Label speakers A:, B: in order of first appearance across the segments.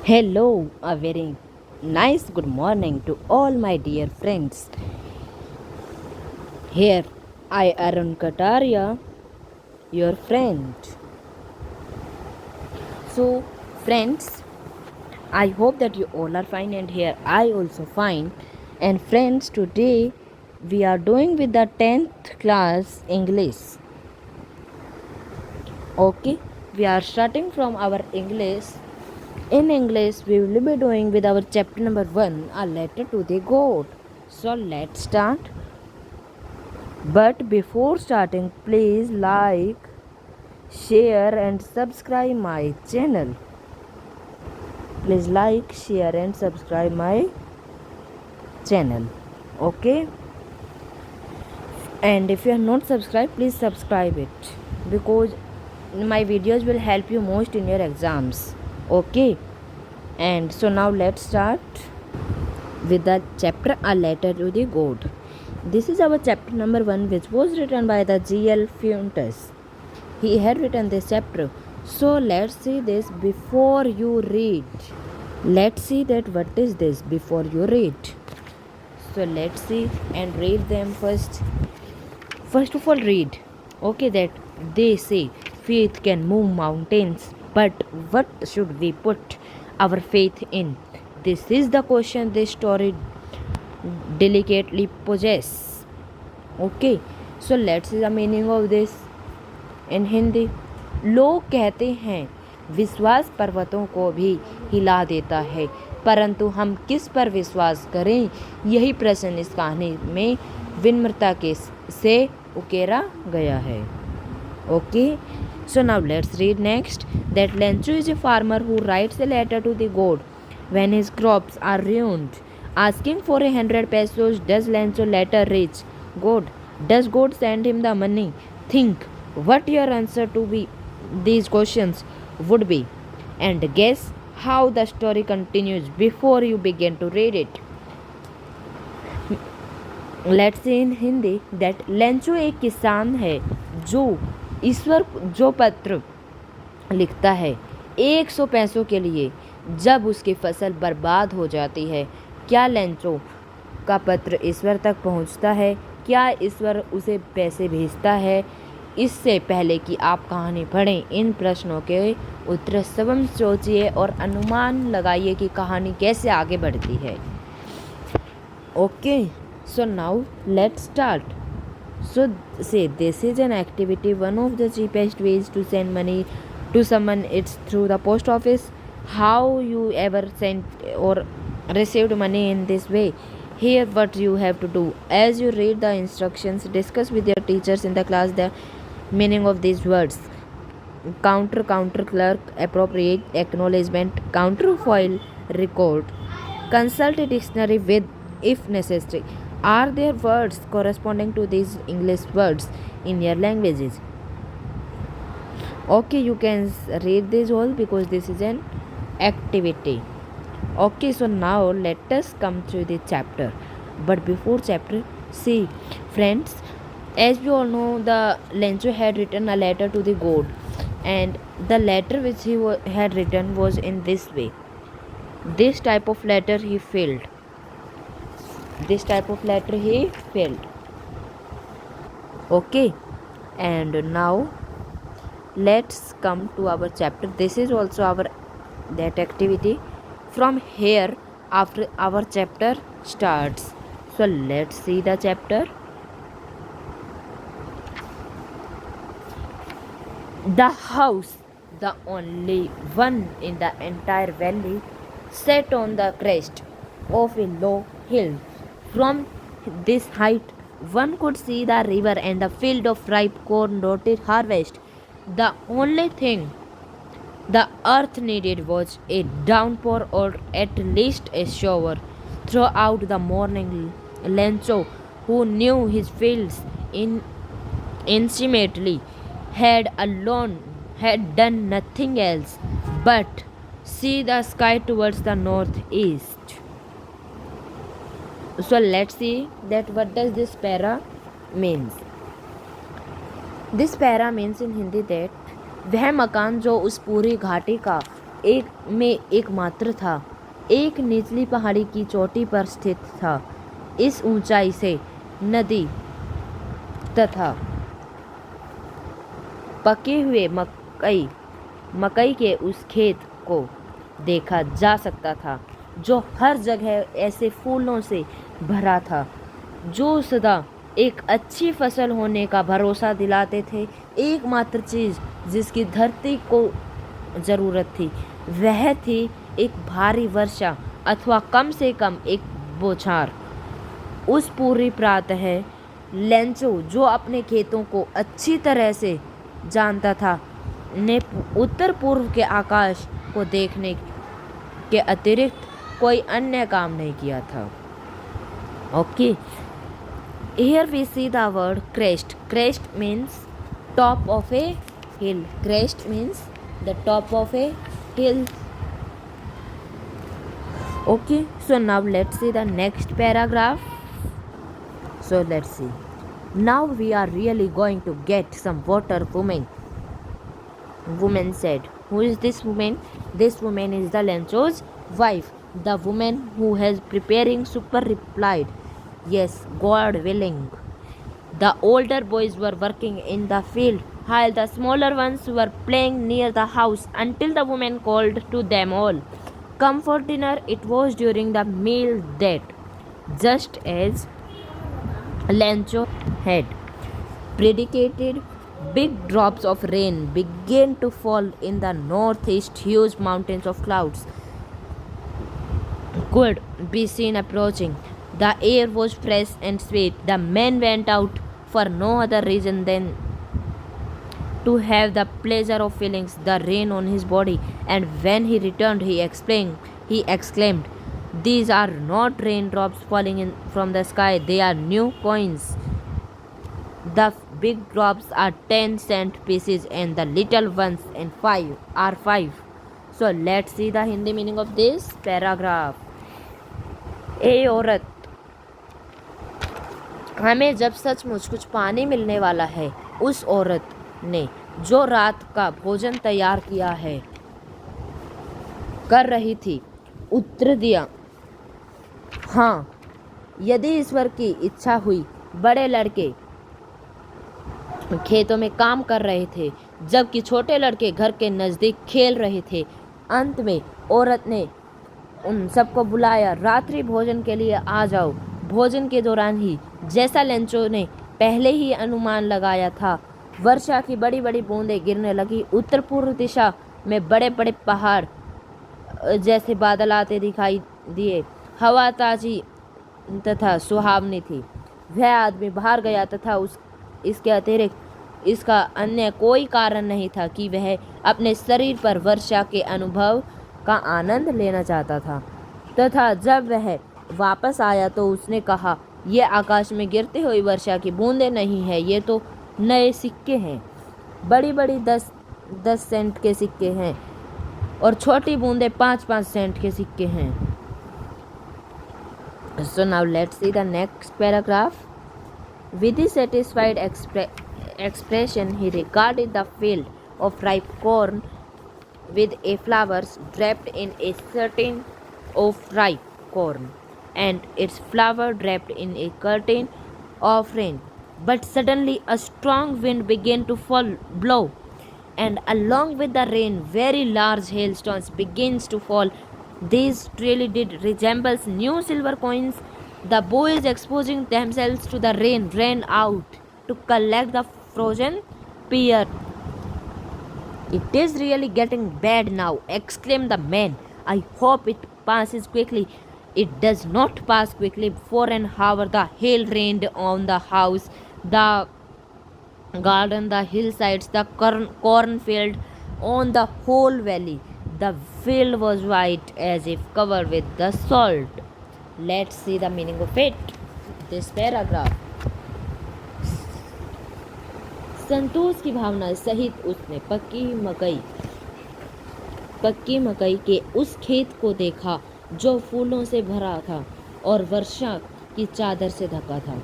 A: Hello, a very nice good morning to all my dear friends. Here, I Arun Kataria, your friend. So, friends, I hope that you all are fine, and here I also fine. And friends, today we are doing with the 10th class English. Okay, we are starting from our English. In English, we will be doing with our chapter number 1, a letter to the God. So, let's start. But before starting, please like, share, and subscribe my channel. Please like, share, and subscribe my channel. Okay? And if you are not subscribed, please subscribe it because my videos will help you most in your exams. Okay? And so now let's start with the chapter A Letter to the God. This is our chapter number 1, which was written by the G.L. Fuentes. He had written this chapter. So let's see this before you read. Let's see that what is this before you read. So let's see and read them first. First of all, read. Okay, that they say faith can move mountains, but what should we put our faith in? This is the question this story delicately possesses. Okay, so let's see the meaning of this. इन हिंदी लोग कहते हैं विश्वास पर्वतों को भी हिला देता है, परंतु हम किस पर विश्वास करें, यही प्रश्न इस कहानी में विनम्रता के से उकेरा गया है. Okay, so now let's read next. That Lencho is a farmer who writes a letter to the God when his crops are ruined, asking for 100 pesos. Does Lencho letter reach God? Does God send him the money? Think what your answer to be these questions would be, and guess how the story continues before you begin to read it. Let's say in Hindi that Lencho एक किसान है जो ईश्वर जो पत्र लिखता है 100 पैसों के लिए जब उसकी फसल बर्बाद हो जाती है. क्या लेंचो का पत्र ईश्वर तक पहुंचता है? क्या ईश्वर उसे पैसे भेजता है? इससे पहले कि आप कहानी पढ़ें, इन प्रश्नों के उत्तर स्वयं सोचिए और अनुमान लगाइए कि कहानी कैसे आगे बढ़ती है. Okay, so now let's start. So say this is an activity. One of the cheapest ways to send money to someone it's through the post office. How you ever sent or received money in this way? Here what you have to do. As you read the instructions, discuss with your teachers in the class the meaning of these words. Counter, counter clerk, appropriate, acknowledgement, counterfoil, record. Consult a dictionary with if necessary. Are there words corresponding to these English words in your languages? Okay, you can read this all because this is an activity. Okay, so now let us come to the chapter. But before chapter, see, friends, as we all know, the Lencho had written a letter to the god, and the letter which he had written was in this way. This type of letter he filled. This type of letter he filled. Okay, and now let's come to our chapter. This is also our that activity. From here, after our chapter starts. So let's see the chapter. The house, the only one in the entire valley, sat on the crest of a low hill. From this height, one could see the river and the field of ripe corn dotted harvest. The only thing the earth needed was a downpour or at least a shower. Throughout the morning, Lencho, who knew his fields intimately, had done nothing else but see the sky towards the northeast. So let's see that what does this para means. This para means in Hindi that वह मकान जो उस पूरी घाटी का एकमात्र था, एक निचली पहाड़ी की चोटी पर स्थित था। इस ऊंचाई से नदी तथा पके हुए मकई के उस खेत को देखा जा सकता था जो हर जगह ऐसे फूलों से भरा था जो सदा एक अच्छी फसल होने का भरोसा दिलाते थे। एकमात्र चीज़ जिसकी धरती को ज़रूरत थी वह थी एक भारी वर्षा अथवा कम से कम एक बौछार। उस पूरी प्रातः लेंचो, जो अपने खेतों को अच्छी तरह से जानता था, ने उत्तर पूर्व के आकाश को देखने के अतिरिक्त कोई अन्य काम नहीं किया था। Okay, here we see the word crest. Crest means top of a hill. Crest means the top of a hill. Okay, so now let's see the next paragraph. So let's see. Now we are really going to get some water, woman. Woman said. Who is this woman? This woman is the Lencho's wife. The woman who has preparing supper replied, Yes, God willing. The older boys were working in the field, while the smaller ones were playing near the house until the woman called to them all, Come for dinner. It was during the meal that, just as Lencho had predicated, big drops of rain began to fall in the northeast. Huge mountains of clouds could be seen approaching. The air was fresh and sweet. The man went out for no other reason than to have the pleasure of feeling the rain on his body, and when he returned, he exclaimed, These are not raindrops falling in from the sky, they are new coins. The big drops are 10-cent pieces and the little ones are 5. So let's see the Hindi meaning of this paragraph. ए औरत, हमें जब सचमुच कुछ पानी मिलने वाला है, उस औरत ने जो रात का भोजन तैयार किया है कर रही थी, उत्तर दिया, हाँ, यदि ईश्वर की इच्छा हुई। बड़े लड़के खेतों में काम कर रहे थे जबकि छोटे लड़के घर के नज़दीक खेल रहे थे। अंत में औरत ने उन सबको बुलाया, रात्रि भोजन के लिए आ जाओ। भोजन के दौरान ही, जैसा लेंचो ने पहले ही अनुमान लगाया था, वर्षा की बड़ी बड़ी बूंदें गिरने लगी। उत्तर पूर्व दिशा में बड़े बड़े पहाड़ जैसे बादल आते दिखाई दिए। हवा ताजी तथा सुहावनी थी। वह आदमी बाहर गया तथा इसके अतिरिक्त इसका अन्य कोई कारण नहीं था कि वह अपने शरीर पर वर्षा के अनुभव का आनंद लेना चाहता था। तथा जब वह वापस आया तो उसने कहा, ये आकाश में गिरती हुई वर्षा की बूंदें नहीं है, ये तो नए सिक्के हैं। बड़ी बड़ी 10 सेंट के सिक्के हैं और छोटी बूंदें 5-5 सेंट के सिक्के हैं। So now let's see the next paragraph. With a satisfied expression, he regarded the field of ripe corn with a flowers draped in a curtain of ripe corn, and its flower draped in a curtain of rain. But suddenly a strong wind began to blow, and along with the rain, very large hailstones began to fall. These really did resemble new silver coins. The boys, exposing themselves to the rain, ran out to collect the frozen pear. It is really getting bad now, exclaimed the man. I hope it passes quickly. It does not pass quickly. For an hour the hail rained on the house, the garden, the hillsides, the cornfield, on the whole valley. The field was white as if covered with the salt. Let's see the meaning of it. This paragraph. संतोष की भावना सहित उसने पक्की मकई के उस खेत को देखा जो फूलों से भरा था और वर्षा की चादर से ढका था।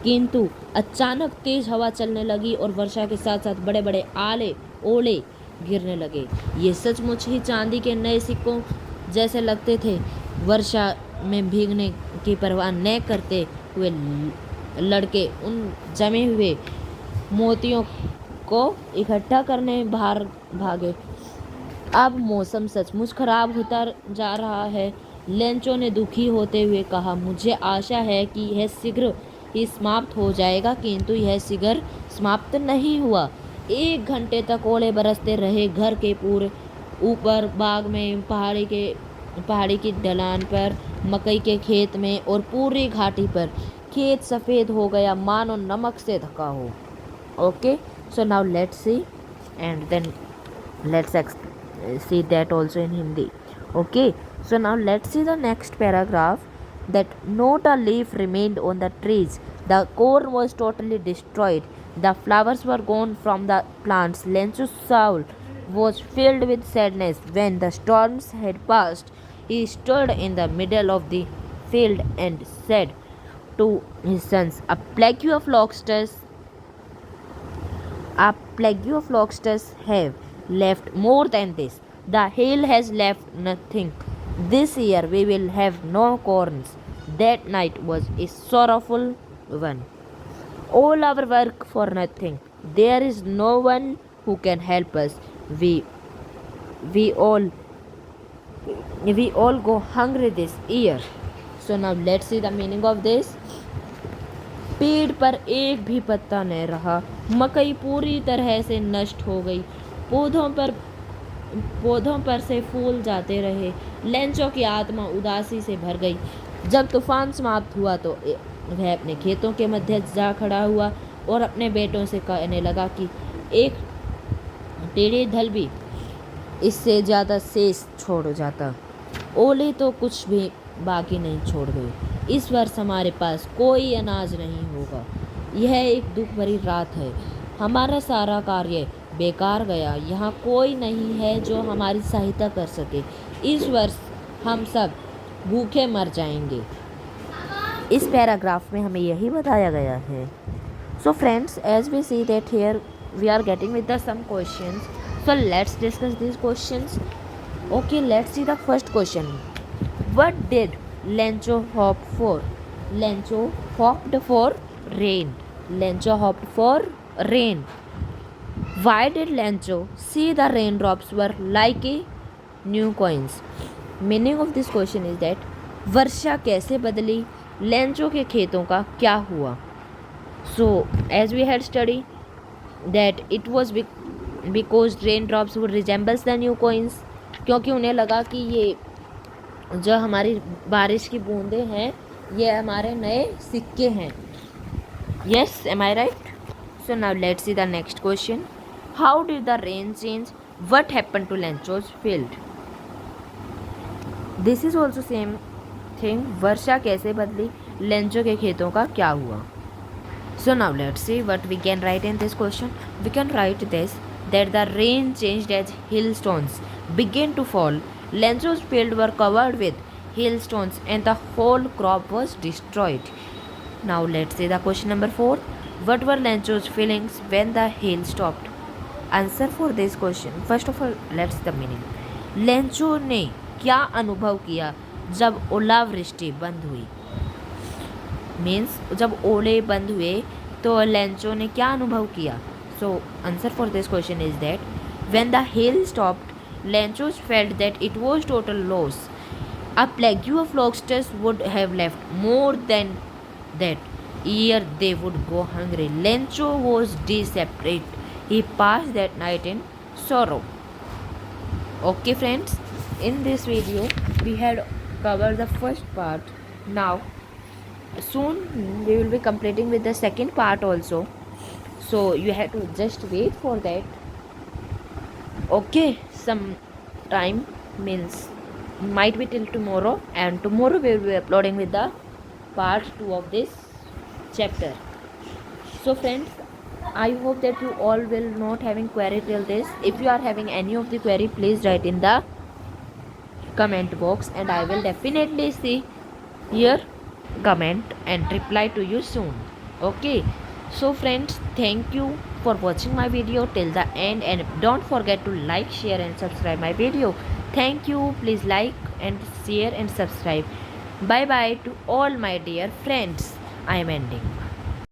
A: किंतु अचानक तेज हवा चलने लगी और वर्षा के साथ साथ बड़े बड़े ओले गिरने लगे। ये सचमुच ही चांदी के नए सिक्कों जैसे लगते थे। वर्षा में भीगने की परवाह न करते हुए लड़के उन जमे हुए मोतियों को इकट्ठा करने बाहर भागे। अब मौसम सचमुच खराब होता जा रहा है, लेंचो ने दुखी होते हुए कहा। मुझे आशा है कि यह शीघ्र ही समाप्त हो जाएगा, किंतु यह शीघ्र समाप्त नहीं हुआ। 1 घंटे तक ओले बरसते रहे। घर के पूरे ऊपर, बाग में, पहाड़ी की ढलान पर, मकई के खेत में और पूरी घाटी पर खेत सफ़ेद हो गया, मानो नमक से ढका हो। Okay, so now let's see, and then let's see that also in Hindi. Okay, so now let's see the next paragraph, that not a leaf remained on the trees. The corn was totally destroyed. The flowers were gone from the plants. Lenchu's soul was filled with sadness. When the storms had passed, he stood in the middle of the field and said to his sons, a plague of lobsters have left more than this. The hail has left nothing. This year we will have no corns. That night was a sorrowful one. All our work for nothing. There is no one who can help us. We we all we all go hungry this year. So now let's see the meaning of this. पेड़ पर एक भी पत्ता न रहा। मकई पूरी तरह से नष्ट हो गई। पौधों पर से फूल जाते रहे। लेंचो की आत्मा उदासी से भर गई। जब तूफान समाप्त हुआ तो वह अपने खेतों के मध्य जा खड़ा हुआ और अपने बेटों से कहने लगा कि एक टेढ़ी धल भी इससे ज़्यादा शेष छोड़ जाता। ओले तो कुछ भी बाकी नहीं छोड़ गए। इस वर्ष हमारे पास कोई अनाज नहीं होगा। यह एक दुख भरी रात है। हमारा सारा कार्य बेकार गया। यहाँ कोई नहीं है जो हमारी सहायता कर सके। इस वर्ष हम सब भूखे मर जाएंगे। इस पैराग्राफ में हमें यही बताया गया है। So friends, as we see that here we are getting with the some questions. So let's discuss these questions. Okay, let's see the first question. What did Lencho hope for? Lencho hoped for rain. Lencho hoped for rain. Why did Lencho see the raindrops were like a new coins? Meaning of this question is that वर्षा कैसे बदली, Lencho के खेतों का क्या हुआ. So as we had studied that it was because raindrops would resembles the new coins, क्योंकि उन्हें लगा कि ये जो हमारी बारिश की बूंदें हैं ये हमारे नए सिक्के हैं. Yes, am I right? So now let's see the next question. How did the rain change? What happened to Lencho's field? This is also same thing. वर्षा कैसे बदली, लेंचो के खेतों का क्या हुआ. So now let's see what we can write in this question. We can write this, that the rain changed as hailstones began to fall. Lencho's field were covered with hailstones and the whole crop was destroyed. Now let's see the question number 4. What were Lencho's feelings when the hail stopped? Answer for this question. First of all, let's see the meaning. Lencho ने क्या अनुभव किया जब ओलावृष्टि बंद हुई. Means जब ओले बंद हुए तो लेंचो ने क्या अनुभव किया. So answer for this question is that when the hail stopped, Lenchos felt that it was total loss. A plague of lobsters would have left more than that year. They would go hungry. Lencho was desperate. He passed that night in sorrow. Okay friends, in this video we had covered the first part. Now soon we will be completing with the second part also. So you have to just wait for that. Okay, some time means might be till tomorrow, and tomorrow we will be uploading with the part 2 of this chapter. So friends, I hope that you all will not having query till this. If you are having any of the query, please write in the comment box and I will definitely see your comment and reply to you soon. Okay, so friends, thank you for watching my video till the end, and don't forget to like, share and subscribe my video. Thank you. Please like and share and subscribe. Bye bye to all my dear friends. I am ending.